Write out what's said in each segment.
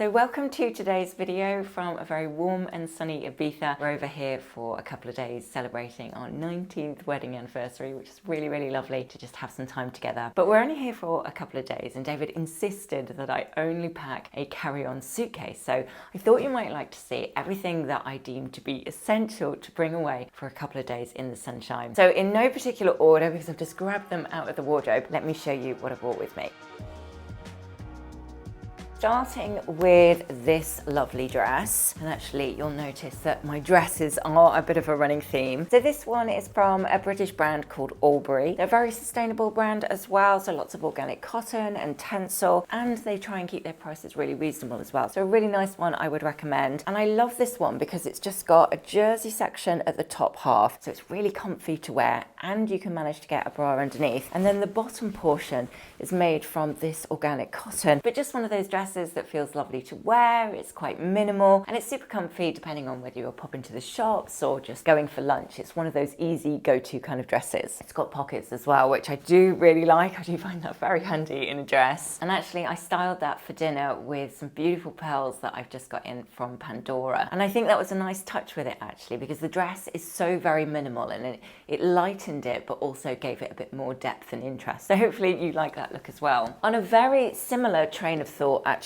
So welcome to today's video from a very warm and sunny Ibiza. We're over here for a couple of days celebrating our 19th wedding anniversary, which is really, really lovely to just have some time together. But we're only here for a couple of days and David insisted that I only pack a carry-on suitcase. So I thought you might like to see everything that I deem to be essential to bring away for a couple of days in the sunshine. So in no particular order, because I've just grabbed them out of the wardrobe, let me show you what I brought with me. Starting with this lovely dress, and actually you'll notice that my dresses are a bit of a running theme. So this one is from a British brand called Albury. They're a very sustainable brand as well, so lots of organic cotton and tencel, and they try and keep their prices really reasonable as well. So a really nice one I would recommend. And I love this one because it's just got a jersey section at the top half, so it's really comfy to wear, and you can manage to get a bra underneath. And then the bottom portion is made from this organic cotton, but just one of those dresses that feels lovely to wear. It's quite minimal and it's super comfy depending on whether you're popping to the shops or just going for lunch. It's one of those easy go-to kind of dresses. It's got pockets as well, which I do really like. I do find that very handy in a dress. And actually I styled that for dinner with some beautiful pearls that I've just got in from Pandora. And I think that was a nice touch with it actually, because the dress is so very minimal and it lightened it but also gave it a bit more depth and interest. So hopefully you like that look as well. On a very similar train of thought actually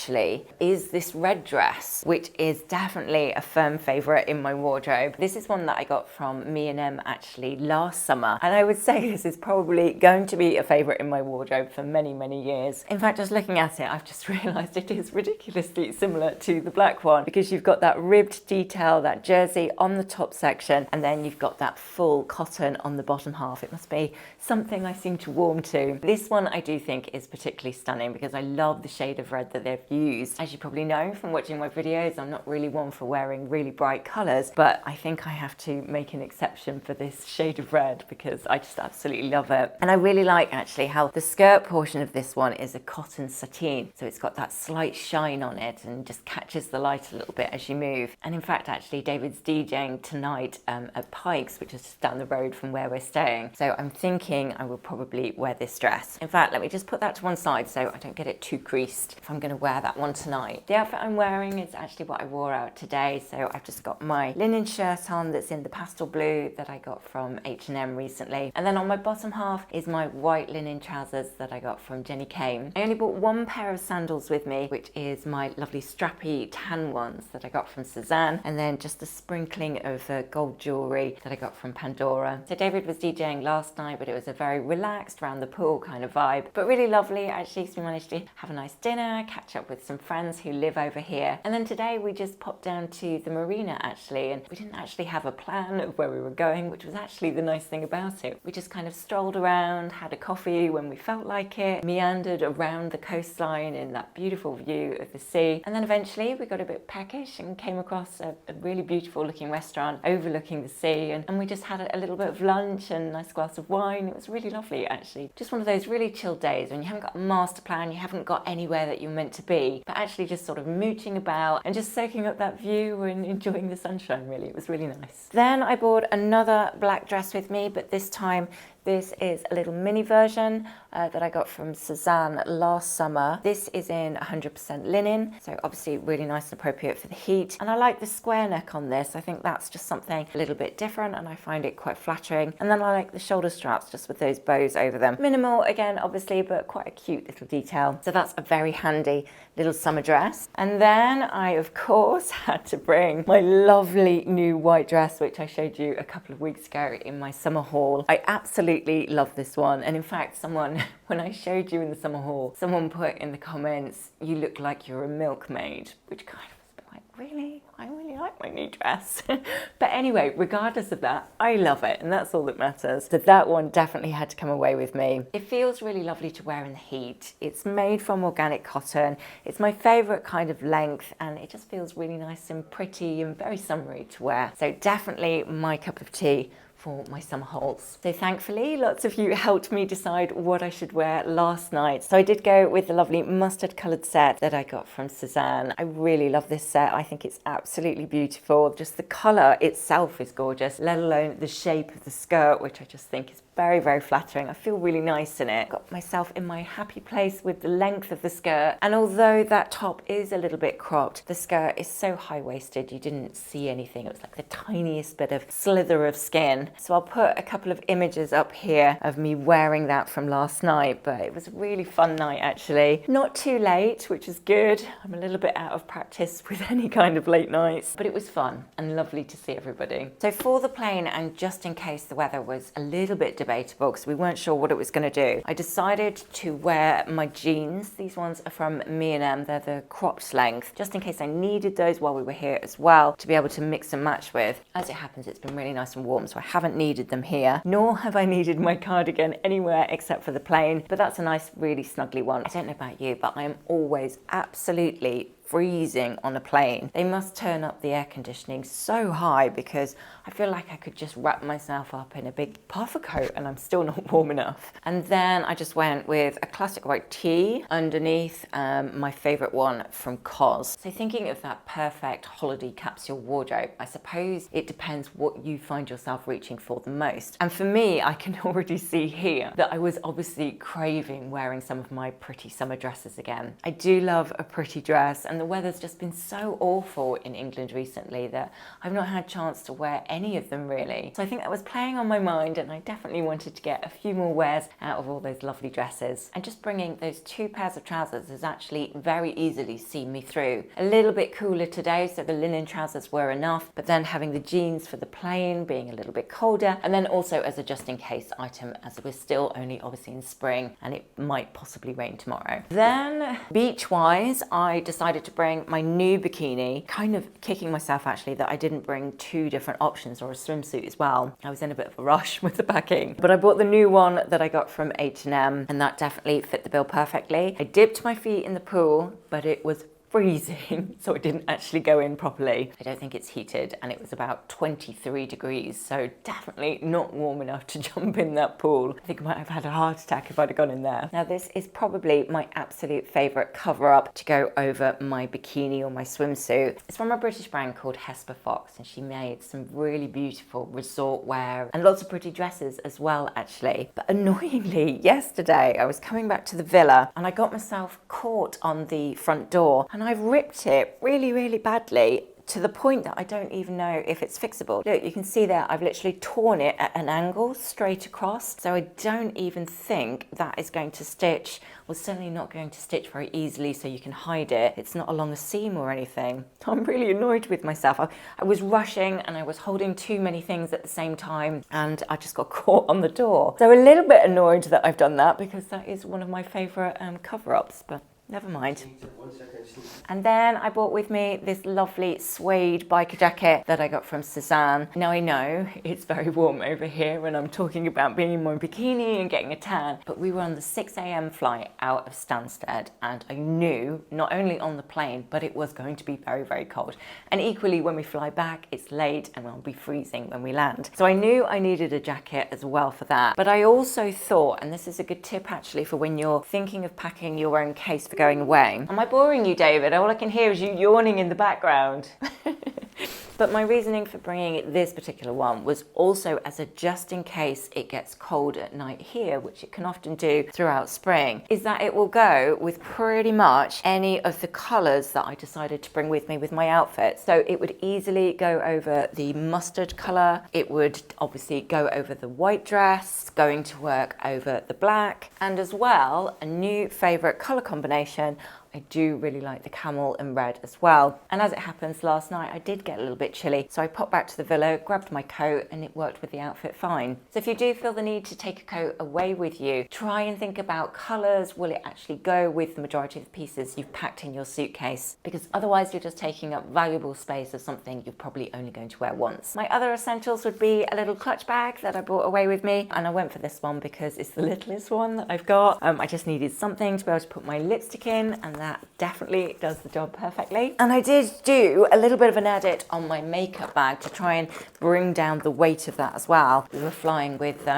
is this red dress, which is definitely a firm favorite in my wardrobe. This is one that I got from Me&M actually last summer, and I would say this is probably going to be a favorite in my wardrobe for many, many years. In fact, just looking at it, I've just realized it is ridiculously similar to the black one, because you've got that ribbed detail, that jersey on the top section, and then you've got that full cotton on the bottom half. It must be something I seem to warm to. This one I do think is particularly stunning because I love the shade of red that they've used. As you probably know from watching my videos, I'm not really one for wearing really bright colours, but I think I have to make an exception for this shade of red because I just absolutely love it. And I really like actually how the skirt portion of this one is a cotton sateen, so it's got that slight shine on it and just catches the light a little bit as you move. And in fact actually David's DJing tonight at Pikes, which is just down the road from where we're staying, so I'm thinking I will probably wear this dress. In fact, let me just put that to one side so I don't get it too creased if I'm going to wear that one tonight. The outfit I'm wearing is actually what I wore out today, so I've just got my linen shirt on that's in the pastel blue that I got from H&M recently, and then on my bottom half is my white linen trousers that I got from Jenny Kane. I only bought one pair of sandals with me, which is my lovely strappy tan ones that I got from Sezane, and then just a sprinkling of gold jewellery that I got from Pandora. So David was DJing last night, but it was a very relaxed round the pool kind of vibe, but really lovely actually. So we managed to have a nice dinner, catch up with some friends who live over here, and then today we just popped down to the marina actually, and we didn't actually have a plan of where we were going, which was actually the nice thing about it. We just kind of strolled around, had a coffee when we felt like it, meandered around the coastline in that beautiful view of the sea, and then eventually we got a bit peckish and came across a really beautiful looking restaurant overlooking the sea, and we just had a little bit of lunch and a nice glass of wine. It was really lovely actually. Just one of those really chill days when you haven't got a master plan, you haven't got anywhere that you're meant to be, but actually just sort of mooching about and just soaking up that view and enjoying the sunshine really. It was really nice. Then I bought another black dress with me, but this time this is a little mini version that I got from Sezane last summer. This is in 100% linen, so obviously really nice and appropriate for the heat. And I like the square neck on this. I think that's just something a little bit different and I find it quite flattering. And then I like the shoulder straps just with those bows over them. Minimal again, obviously, but quite a cute little detail. So that's a very handy little summer dress. And then I, of course, had to bring my lovely new white dress, which I showed you a couple of weeks ago in my summer haul. I absolutely love this one. And in fact, someone, when I showed you in the summer haul, someone put in the comments, "You look like you're a milkmaid," which kind of was a bit like, really? I really like my new dress. But anyway, regardless of that, I love it, and that's all that matters. So that one definitely had to come away with me. It feels really lovely to wear in the heat. It's made from organic cotton. It's my favorite kind of length, and it just feels really nice and pretty and very summery to wear. So definitely my cup of tea for my summer hauls. So thankfully, lots of you helped me decide what I should wear last night. So I did go with the lovely mustard coloured set that I got from Sezane. I really love this set. I think it's absolutely beautiful. Just the colour itself is gorgeous, let alone the shape of the skirt, which I just think is very, very flattering. I feel really nice in it. Got myself in my happy place with the length of the skirt. And although that top is a little bit cropped, the skirt is so high-waisted you didn't see anything. It was like the tiniest bit of slither of skin. So I'll put a couple of images up here of me wearing that from last night, but it was a really fun night actually. Not too late, which is good. I'm a little bit out of practice with any kind of late nights, but it was fun and lovely to see everybody. So for the plane, and just in case the weather was a little bit debatable because we weren't sure what it was going to do, I decided to wear my jeans. These ones are from M&M. They're the cropped length, just in case I needed those while we were here as well to be able to mix and match with. As it happens, it's been really nice and warm, so I haven't needed them here, nor have I needed my cardigan anywhere except for the plane, but that's a nice, really snuggly one. I don't know about you, but I am always absolutely freezing on a plane. They must turn up the air conditioning so high because I feel like I could just wrap myself up in a big puffer coat and I'm still not warm enough. And then I just went with a classic white tee underneath, my favorite one from COS. So thinking of that perfect holiday capsule wardrobe, I suppose it depends what you find yourself reaching for the most. And for me, I can already see here that I was obviously craving wearing some of my pretty summer dresses again. I do love a pretty dress, and the weather's just been so awful in England recently that I've not had a chance to wear any of them really. So I think that was playing on my mind, and I definitely wanted to get a few more wears out of all those lovely dresses. And just bringing those 2 pairs of trousers has actually very easily seen me through. A little bit cooler today, so the linen trousers were enough, but then having the jeans for the plane being a little bit colder, and then also as a just in case item as we're still only obviously in spring and it might possibly rain tomorrow. Then beach wise, I decided to bring my new bikini, kind of kicking myself actually that I didn't bring 2 different options or a swimsuit as well. I was in a bit of a rush with the packing, but I bought the new one that I got from H&M and that definitely fit the bill perfectly. I dipped my feet in the pool, but it was freezing, so it didn't actually go in properly. I don't think it's heated, and it was about 23 degrees, so definitely not warm enough to jump in that pool. I think I might have had a heart attack if I'd have gone in there. Now this is probably my absolute favourite cover-up to go over my bikini or my swimsuit. It's from a British brand called Hesper Fox, and she made some really beautiful resort wear and lots of pretty dresses as well actually. But annoyingly, yesterday I was coming back to the villa and I got myself caught on the front door, and I've ripped it really, really badly to the point that I don't even know if it's fixable. Look, you can see there, I've literally torn it at an angle straight across. So I don't even think that is going to stitch, or certainly not going to stitch very easily so you can hide it. It's not along a seam or anything. I'm really annoyed with myself. I was rushing and I was holding too many things at the same time and I just got caught on the door. So a little bit annoyed that I've done that because that is one of my favorite cover-ups, but never mind. And then I brought with me this lovely suede biker jacket that I got from Sezane. Now I know it's very warm over here and I'm talking about being in my bikini and getting a tan, but we were on the 6 a.m. flight out of Stansted and I knew not only on the plane, but it was going to be very, very cold. And equally when we fly back, it's late and we'll be freezing when we land. So I knew I needed a jacket as well for that. But I also thought, and this is a good tip actually for when you're thinking of packing your own case for going away. Am I boring you, David? All I can hear is you yawning in the background. But my reasoning for bringing this particular one was also as a just in case it gets cold at night here, which it can often do throughout spring, is that it will go with pretty much any of the colours that I decided to bring with me with my outfit. So it would easily go over the mustard colour, it would obviously go over the white dress, going to work over the black, and as well, a new favourite colour combination, I do really like the camel and red as well. And as it happens, last night I did get a little bit chilly, so I popped back to the villa, grabbed my coat, and it worked with the outfit fine. So if you do feel the need to take a coat away with you, try and think about colours. Will it actually go with the majority of the pieces you've packed in your suitcase? Because otherwise you're just taking up valuable space of something you're probably only going to wear once. My other essentials would be a little clutch bag that I brought away with me, and I went for this one because it's the littlest one that I've got. I just needed something to be able to put my lipstick in, and that definitely does the job perfectly. And I did do a little bit of an edit on my makeup bag to try and bring down the weight of that as well. We were flying with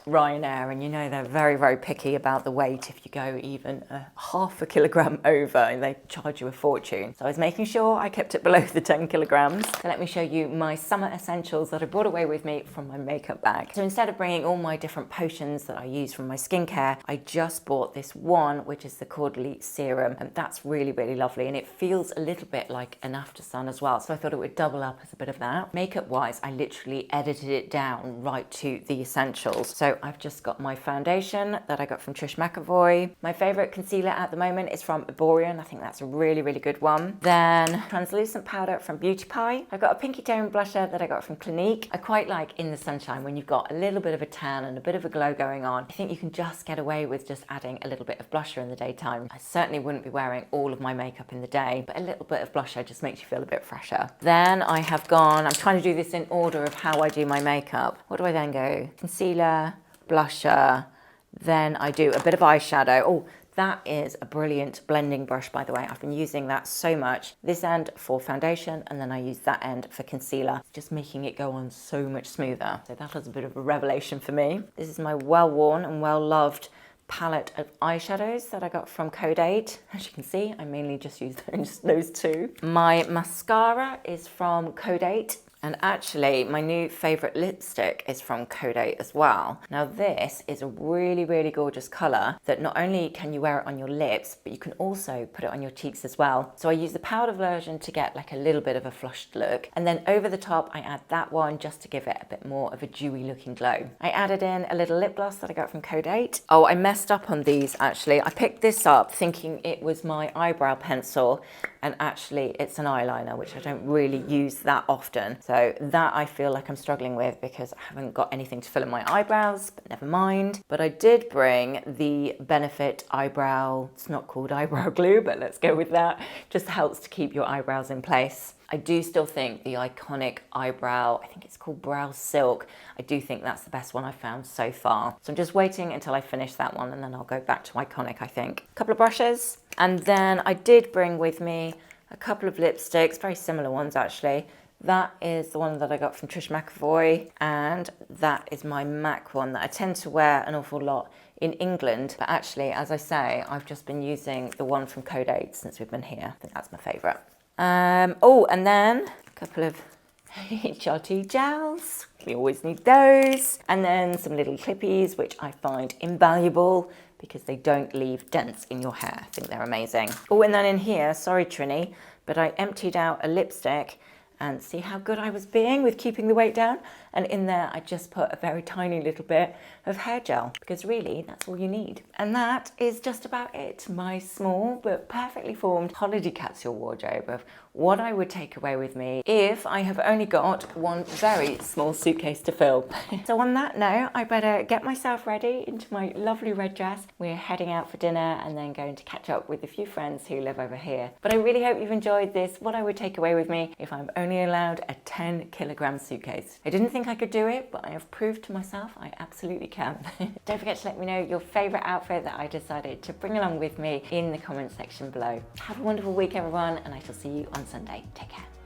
Ryanair, and you know they're very, very picky about the weight. If you go even a half a kilogram over, they charge you a fortune. So I was making sure I kept it below the 10 kilograms. So let me show you my summer essentials that I brought away with me from my makeup bag. So instead of bringing all my different potions that I use from my skincare, I just bought this one, which is the Cordially Serum, and that's really, really lovely, and it feels a little bit like an after sun as well, so I thought it would double up as a bit of that. Makeup wise, I literally edited it down right to the essentials. So I've just got my foundation that I got from Trish McAvoy. My favorite concealer at the moment is from Eborian. I think that's a really, really good one. Then translucent powder from Beauty Pie. I've got a pinky tone blusher that I got from Clinique. I quite like In the Sunshine when you've got a little bit of a tan and a bit of a glow going on. I think you can just get away with just adding a little bit of blusher in the daytime. I certainly wouldn't be wearing all of my makeup in the day, but a little bit of blusher just makes you feel a bit fresher. Then I have gone, I'm trying to do this in order of how I do my makeup. What do I then go? Concealer, blusher, then I do a bit of eyeshadow. Oh, that is a brilliant blending brush, by the way. I've been using that so much. This end for foundation, and then I use that end for concealer, just making it go on so much smoother. So that was a bit of a revelation for me. This is my well-worn and well-loved palette of eyeshadows that I got from Code 8. As you can see, I mainly just use those two. My mascara is from Code 8. And actually, my new favorite lipstick is from Code 8 as well. Now this is a really, really gorgeous color that not only can you wear it on your lips, but you can also put it on your cheeks as well. So I use the powder version to get like a little bit of a flushed look. And then over the top, I add that one just to give it a bit more of a dewy looking glow. I added in a little lip gloss that I got from Code 8. Oh, I messed up on these actually. I picked this up thinking it was my eyebrow pencil, and actually it's an eyeliner, which I don't really use that often. So that I feel like I'm struggling with because I haven't got anything to fill in my eyebrows, but never mind. But I did bring the Benefit eyebrow, it's not called eyebrow glue, but let's go with that. Just helps to keep your eyebrows in place. I do still think the iconic eyebrow, I think it's called Brow Silk, I do think that's the best one I've found so far. So I'm just waiting until I finish that one, and then I'll go back to iconic, I think. A couple of brushes, and then I did bring with me a couple of lipsticks, very similar ones actually. That is the one that I got from Trish McAvoy, and that is my MAC one that I tend to wear an awful lot in England. But actually, as I say, I've just been using the one from Code 8 since we've been here. I think that's my favourite. Oh, and then a couple of HRT gels. We always need those. And then some little clippies, which I find invaluable because they don't leave dents in your hair. I think they're amazing. Oh, and then in here, sorry Trini, but I emptied out a lipstick, and see how good I was being with keeping the weight down. And in there, I just put a very tiny little bit of hair gel, because really that's all you need. And that is just about it. My small but perfectly formed holiday capsule wardrobe of what I would take away with me if I have only got one very small suitcase to fill. So on that note, I better get myself ready into my lovely red dress. We're heading out for dinner and then going to catch up with a few friends who live over here. But I really hope you've enjoyed this, what I would take away with me if I'm only allowed a 10-kilogram suitcase. I didn't think I could do it, but I have proved to myself I absolutely can. Don't forget to let me know your favorite outfit that I decided to bring along with me in the comment section below. Have a wonderful week, everyone, and I shall see you on Sunday. Take care.